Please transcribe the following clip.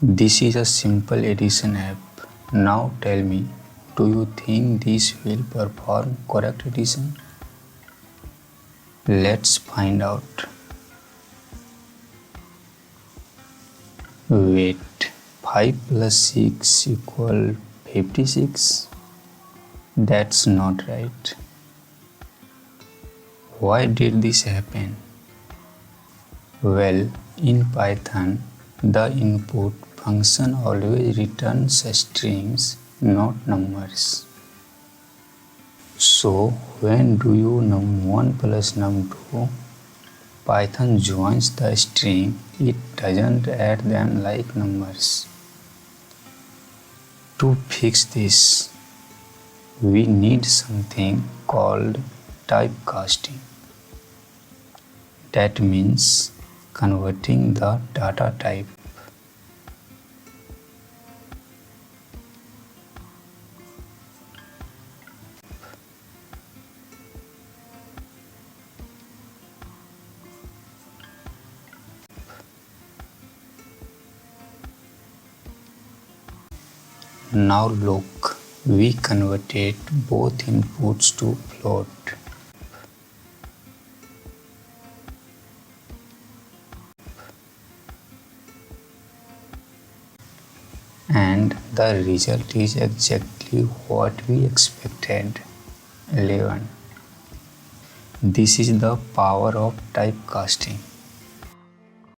This is a simple addition app. Now tell me, do you think this will perform correct addition? Let's find out. Wait, 5 plus 6 equal 56? That's not right. Why did this happen? Well, in Python, the input function always returns strings, not numbers. So, when do you num1 plus num2, Python joins the string, it doesn't add them like numbers. To fix this, we need something called typecasting. That means converting the data type. Now look, we converted both inputs to float. And the result is exactly what we expected, 11. This is the power of typecasting.